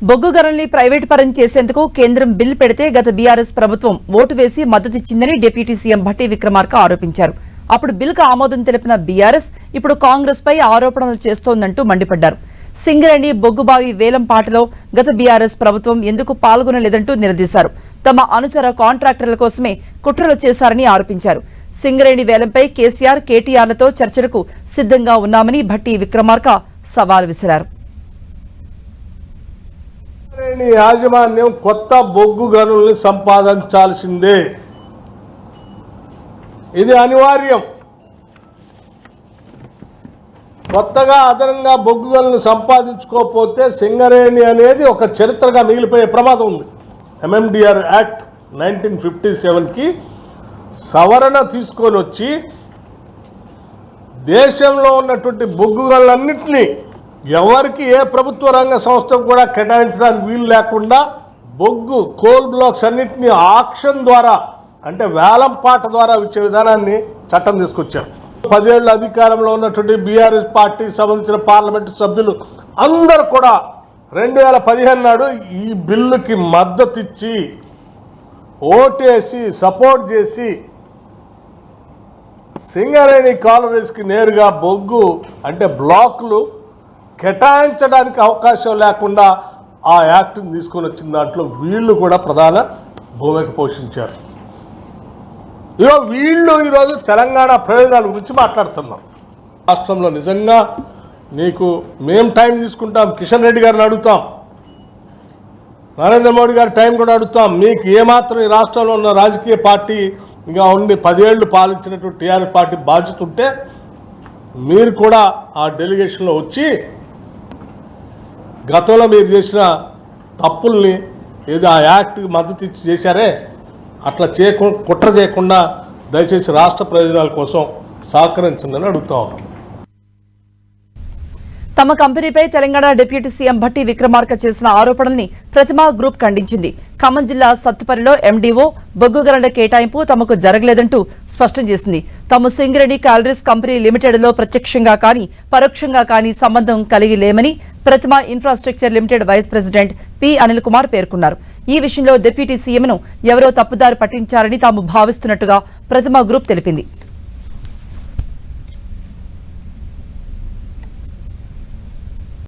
బొగ్గు గనుల్ని ప్రైవేట్ పరం చేసేందుకు కేంద్రం బిల్ పెడితే గత బీఆర్ఎస్ ప్రభుత్వం ఓటు వేసి మద్దతిచ్చిందని డిప్యూటీ సీఎం భట్టి విక్రమార్క ఆరోపించారు. అప్పుడు బిల్కు ఆమోదం తెలిపిన బీఆర్ఎస్ ఇప్పుడు కాంగ్రెస్ పై ఆరోపణలు చేస్తోందంటూ మండిపడ్డారు. సింగరేణి బొగ్గుబావి వేలం పాటలో గత బీఆర్ఎస్ ప్రభుత్వం ఎందుకు పాల్గొనలేదంటూ నిలదీశారు. తమ అనుచర కాంట్రాక్టర్ల కోసమే కుట్రలు చేశారని ఆరోపించారు. సింగరేణి వేలంపై కేసీఆర్ కేటీఆర్లతో చర్చలకు సిద్ధంగా ఉన్నామని భట్టి విక్రమార్క సవాల్ విసిరారు. యాజమాన్యం కొత్త బొగ్గు గనుల్ని సంపాదించాల్సిందే, ఇది అనివార్యం. కొత్తగా అదనంగా బొగ్గు గనులను సంపాదించుకోకపోతే సింగరేణి అనేది ఒక చరిత్రగా మిగిలిపోయే ప్రమాదం ఉంది. ఎంఎండిఆర్ యాక్ట్ 1957కి సవరణ తీసుకొని వచ్చి దేశంలో ఉన్నటువంటి బొగ్గు గనులన్నింటినీ ఎవరికి ఏ ప్రభుత్వ రంగ సంస్థకు కూడా కేటాయించడానికి వీలు లేకుండా బొగ్గు కోల్ బ్లాక్స్ అన్నింటినీ ఆక్షన్ ద్వారా అంటే వేలం పాట ద్వారా ఇచ్చే విధానాన్ని చట్టం తీసుకొచ్చారు. 10 ఏళ్ల అధికారంలో ఉన్నటువంటి బీఆర్ఎస్ పార్టీకి సంబంధించిన పార్లమెంటు సభ్యులు అందరూ కూడా 2015 నాడు ఈ బిల్లుకి మద్దతు ఇచ్చి ఓటేసి సపోర్ట్ చేసి సింగరేణి కాలరీస్కి నేరుగా బొగ్గు అంటే బ్లాక్లు కేటాయించడానికి అవకాశం లేకుండా ఆ యాక్ట్ని తీసుకొని వచ్చిన దాంట్లో వీళ్ళు కూడా ప్రధాన భూమిక పోషించారు. వీళ్ళు ఈరోజు తెలంగాణ ప్రయోజనాల గురించి మాట్లాడుతున్నారు. రాష్ట్రంలో నిజంగా నీకు మేము టైం తీసుకుంటాం, కిషన్ రెడ్డి గారిని అడుగుతాం, నరేంద్ర మోడీ గారి టైం కూడా అడుగుతాం. మీకు ఏమాత్రం ఈ రాష్ట్రంలో ఉన్న రాజకీయ పార్టీగా ఉండి 10 ఏళ్లు పాలించినటువంటి టీఆర్ఎస్ పార్టీ బాధ్యత ఉంటే మీరు కూడా ఆ డెలిగేషన్లో వచ్చి గతంలో మీరు చేసిన తప్పుల్ని ఏదో ఆ యాక్ట్కి మద్దతు ఇచ్చి చేశారే అట్లా కుట్ర చేయకుండా దయచేసి రాష్ట్ర ప్రయోజనాల కోసం సహకరించండి అడుగుతా ఉన్నాం. తమ కంపెనీపై తెలంగాణ డిప్యూటీ సీఎం భట్టి విక్రమార్క చేసిన ఆరోపణల్ని ప్రతిమా గ్రూప్ ఖండించింది. ఖమ్మం జిల్లా సత్తుపల్లిలో ఎండీఓ బొగ్గు గనుల కేటాయింపు తమకు జరగలేదంటూ స్పష్టం చేసింది. తాము సింగరేణి కాలరీస్ కంపెనీ లిమిటెడ్లో ప్రత్యక్షంగా కానీ పరోక్షంగా కానీ సంబంధం కలిగి లేమని Pratima infrastructure limited vice president P Anil Kumar పేర్కొన్నారు. ఈ విషయంలో డిప్యూటీ సీఎంను ఎవరో తప్పుదారి పట్టించారని తాము భావిస్తున్నట్టుగా ప్రతిమా గ్రూప్ తెలిపింది.